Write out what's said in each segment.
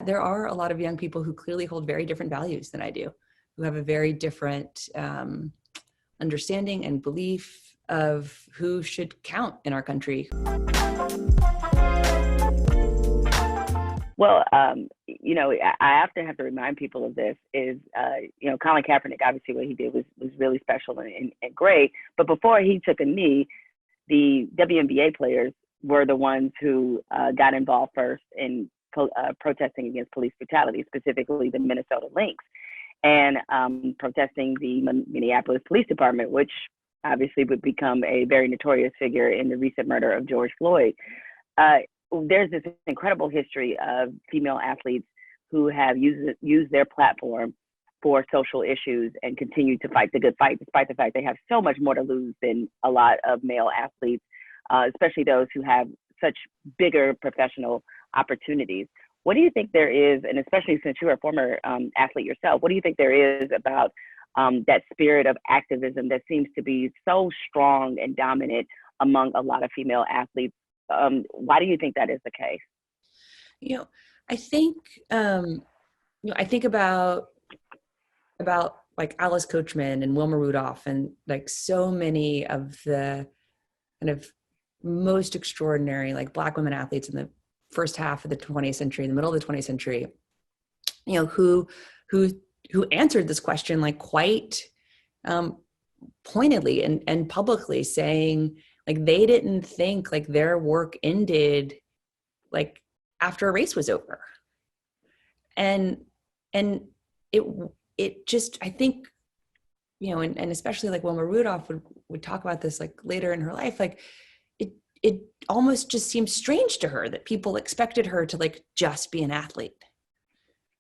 There are a lot of young people who clearly hold very different values than I do, who have a very different understanding and belief of who should count in our country. Well, I often have to remind people of this is, Colin Kaepernick, obviously what he did was really special and great. But before he took a knee, the WNBA players were the ones who got involved first in protesting against police brutality, specifically the Minnesota Lynx, and protesting the Minneapolis Police Department, which obviously would become a very notorious figure in the recent murder of George Floyd. There's this incredible history of female athletes who have used their platform for social issues and continue to fight the good fight, despite the fact they have so much more to lose than a lot of male athletes, especially those who have such bigger professional opportunities. What do you think there is, and especially since you're a former athlete yourself, what do you think there is about that spirit of activism that seems to be so strong and dominant among a lot of female athletes? Why do you think that is the case? I think, I think about like Alice Coachman and Wilma Rudolph and like so many of the kind of most extraordinary like Black women athletes in the first half of the 20th century, in the middle of the 20th century, who answered this question like quite pointedly and publicly, saying like they didn't think like their work ended like after a race was over. And it just, I think, and especially like Wilma Rudolph would talk about this like later in her life, like it almost just seemed strange to her that people expected her to like just be an athlete.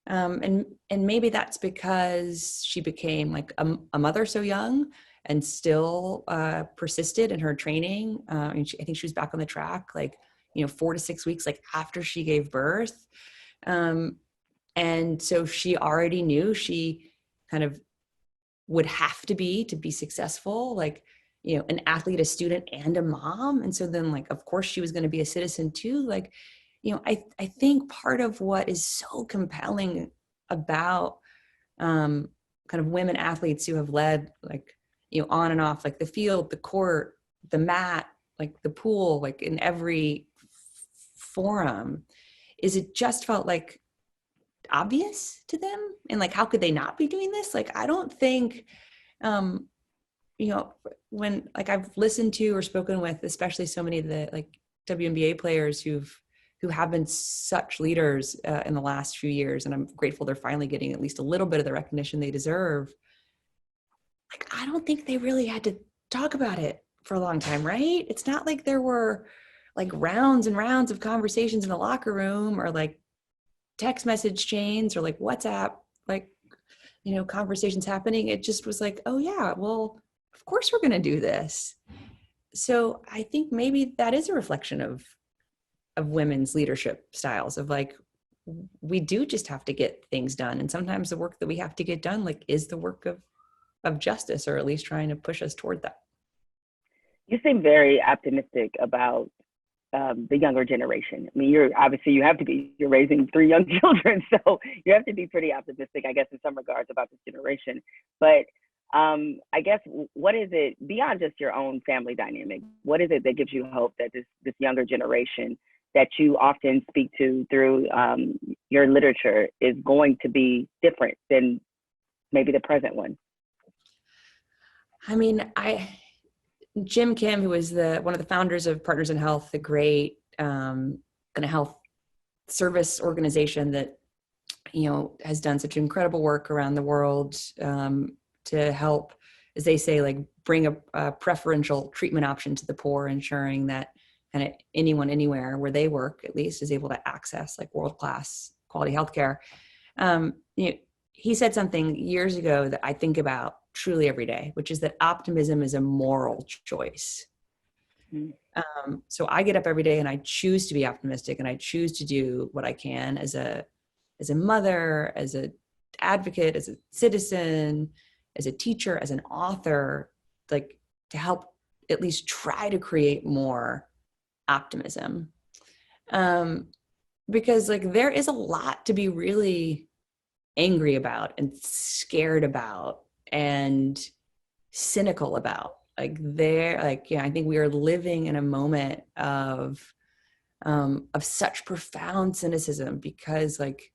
And maybe that's because she became like a mother so young and still persisted in her training. I think she was back on the track, like, 4 to 6 weeks, like after she gave birth. And so she already knew she kind of would have to be successful, like, an athlete, a student, and a mom. And so then like, of course she was going to be a citizen too. Like, I think part of what is so compelling about kind of women athletes who have led like, on and off, like the field, the court, the mat, like the pool, like in every forum, is it just felt like obvious to them. And like, how could they not be doing this? Like, I don't think, when like I've listened to or spoken with, especially so many of the like WNBA players who have been such leaders in the last few years, and I'm grateful they're finally getting at least a little bit of the recognition they deserve. Like, I don't think they really had to talk about it for a long time, right? It's not like there were like rounds and rounds of conversations in the locker room or like text message chains or like WhatsApp, like, conversations happening. It just was like, oh yeah, well, of course we're going to do this. So I think maybe that is a reflection of women's leadership styles, of like, we do just have to get things done. And sometimes the work that we have to get done, like, is the work of justice, or at least trying to push us toward that. You seem very optimistic about the younger generation. I mean, you have to be, you're raising 3 young children, so you have to be pretty optimistic, I guess, in some regards about this generation. But I guess, what is it, beyond just your own family dynamic, what is it that gives you hope that this younger generation that you often speak to through your literature is going to be different than maybe the present one? I mean, Jim Kim, who was one of the founders of Partners in Health, the great kind of health service organization that, has done such incredible work around the world to help, as they say, like bring a preferential treatment option to the poor, ensuring that kind of anyone, anywhere where they work, at least, is able to access like world-class quality healthcare. He said something years ago that I think about truly every day, which is that optimism is a moral choice. Mm-hmm. So I get up every day and I choose to be optimistic, and I choose to do what I can as a mother, as an advocate, as a citizen, as a teacher, as an author, like to help at least try to create more optimism. because like there is a lot to be really angry about and scared about and cynical about. Like there, like, yeah, I think we are living in a moment of such profound cynicism because like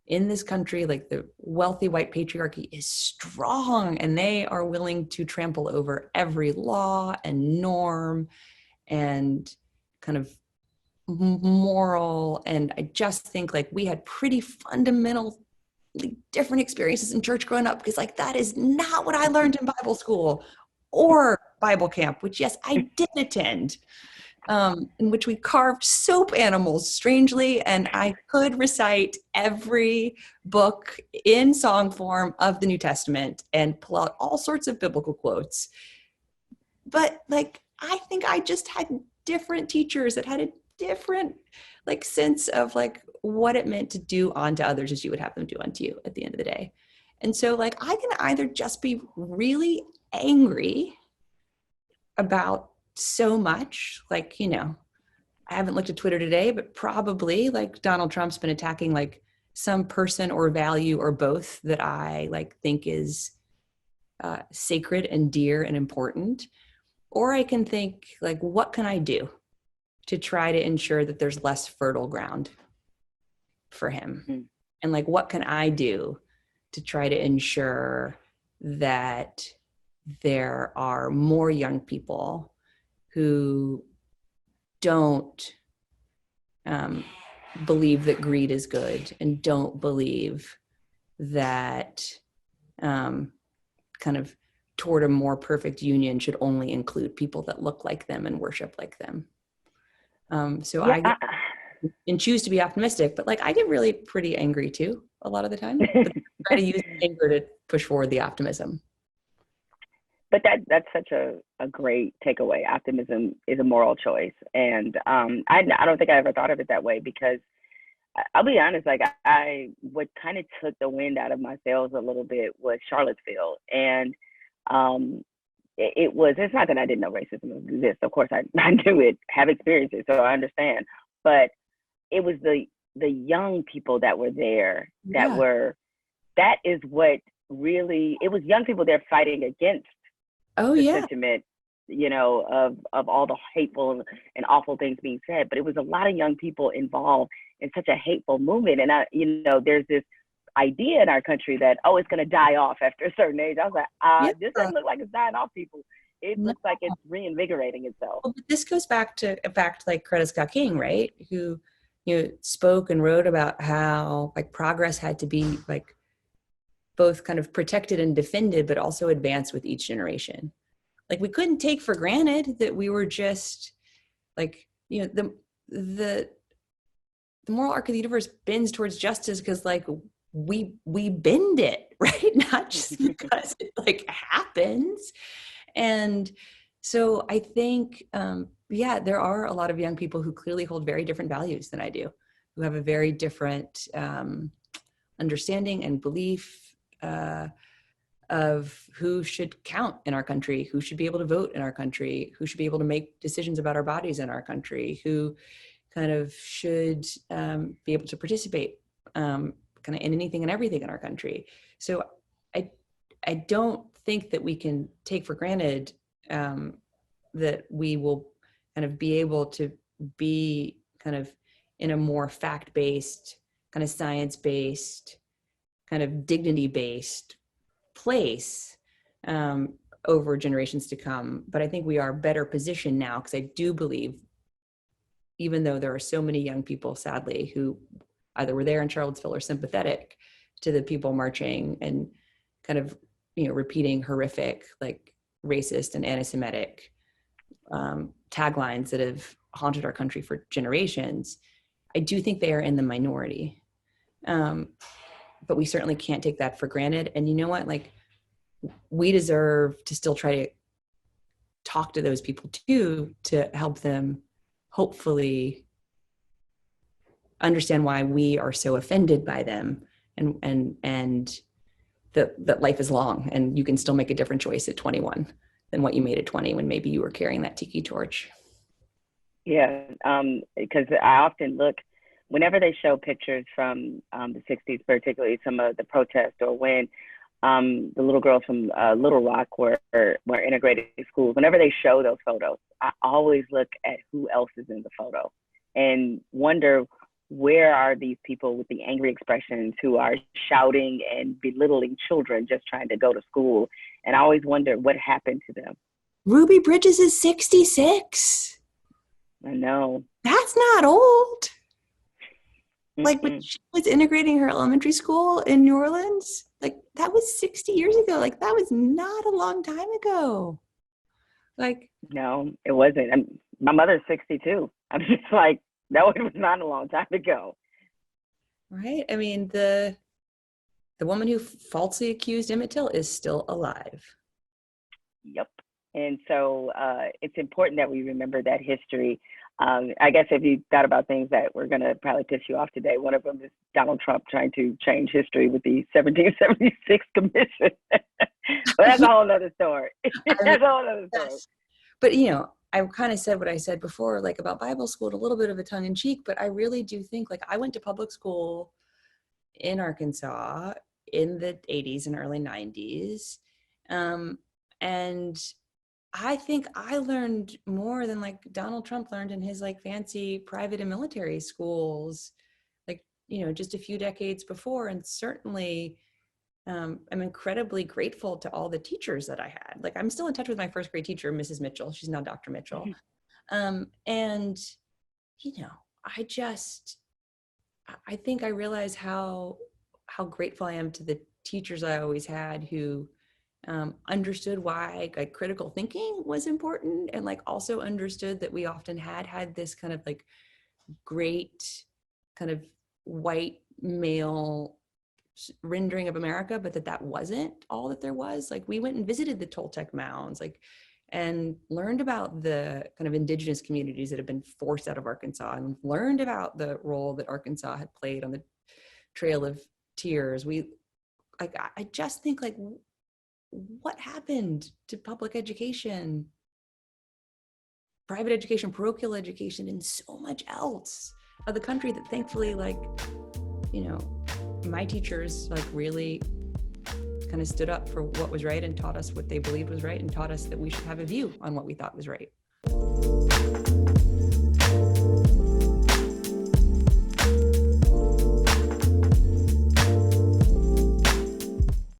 in this country, like the wealthy white patriarchy is strong and they are willing to trample over every law and norm and kind of moral. And I just think like we had pretty fundamentally different experiences in church growing up because like that is not what I learned in Bible school or Bible camp, which yes, I did attend. In which we carved soap animals strangely, and I could recite every book in song form of the New Testament and pull out all sorts of biblical quotes. But like, I think I just had different teachers that had a different like sense of like what it meant to do unto others as you would have them do unto you at the end of the day. And so like, I can either just be really angry about so much, like, you know, I haven't looked at Twitter today, but probably like Donald Trump's been attacking like some person or value or both that I like think is sacred and dear and important. Or I can think like, what can I do to try to ensure that there's less fertile ground for him? Mm-hmm. And like, what can I do to try to ensure that there are more young people who don't believe that greed is good and don't believe that kind of toward a more perfect union should only include people that look like them and worship like them. So yeah, I choose to be optimistic, but like I get really pretty angry too a lot of the time. But try to use anger to push forward the optimism. But that's such a great takeaway. Optimism is a moral choice. And I don't think I ever thought of it that way because I'll be honest, like what kind of took the wind out of my sails a little bit was Charlottesville. And it's not that I didn't know racism exists. Of course, I knew it, have experienced it, so I understand. But it was the young people that were there that is what really, it was young people there fighting against sentiment, you know, of all the hateful and awful things being said. But it was a lot of young people involved in such a hateful movement. And there's this idea in our country that, it's going to die off after a certain age. I was like, this doesn't look like it's dying off, people. It looks like it's reinvigorating itself. Well, but this goes back to a fact like Coretta Scott King, right? Who, spoke and wrote about how like progress had to be like both kind of protected and defended, but also advanced with each generation. Like we couldn't take for granted that we were just like, the moral arc of the universe bends towards justice because like we bend it, right? Not just because it like happens. And so I think, there are a lot of young people who clearly hold very different values than I do, who have a very different understanding and belief of who should count in our country, who should be able to vote in our country, who should be able to make decisions about our bodies in our country, who kind of should be able to participate kind of in anything and everything in our country. So I don't think that we can take for granted that we will kind of be able to be kind of in a more fact-based, kind of science-based, kind of dignity-based place over generations to come. But I think we are better positioned now because I do believe, even though there are so many young people, sadly, who either were there in Charlottesville or sympathetic to the people marching and kind of, repeating horrific, like racist and anti-Semitic taglines that have haunted our country for generations, I do think they are in the minority. But we certainly can't take that for granted. And you know what? Like, we deserve to still try to talk to those people too, to help them hopefully understand why we are so offended by them and that life is long and you can still make a different choice at 21 than what you made at 20 when maybe you were carrying that tiki torch. Yeah, because I often look whenever they show pictures from the 60s, particularly some of the protests, or when the little girls from Little Rock were integrated schools, whenever they show those photos, I always look at who else is in the photo and wonder, where are these people with the angry expressions who are shouting and belittling children just trying to go to school? And I always wonder what happened to them. Ruby Bridges is 66. I know. That's not old. Like when Mm-mm. she was integrating her elementary school in New Orleans, like that was 60 years ago. Like that was not a long time ago. Like, No, it wasn't. My mother's 62. I'm just like, no, it was not a long time ago. right? I mean, the woman who falsely accused Emmett Till is still alive. Yep. And so it's important that we remember that history. I guess if you thought about things that were going to probably piss you off today, one of them is Donald Trump trying to change history with the 1776 Commission. But that's a whole other story. That's a whole other story. Yes. But, you know, I kind of said what I said before, like about Bible school, and a little bit of a tongue in cheek, but I really do think, like, I went to public school in Arkansas in the 80s and early 90s. And I think I learned more than like Donald Trump learned in his like fancy private and military schools, like, you know, just a few decades before. And certainly I'm incredibly grateful to all the teachers that I had. Like, I'm still in touch with my first grade teacher, Mrs. Mitchell. She's now Dr. Mitchell. And, you know, I think I realize how grateful I am to the teachers I always had who understood why like critical thinking was important, and like also understood that we often had this kind of like great kind of white male rendering of America, but that wasn't all that there was. Like, we went and visited the Toltec mounds, like, and learned about the kind of indigenous communities that have been forced out of Arkansas, and learned about the role that Arkansas had played on the Trail of Tears. I just think, like, what happened to public education, private education, parochial education, and so much else of the country that thankfully, like, you know, my teachers like really kind of stood up for what was right and taught us what they believed was right and taught us that we should have a view on what we thought was right.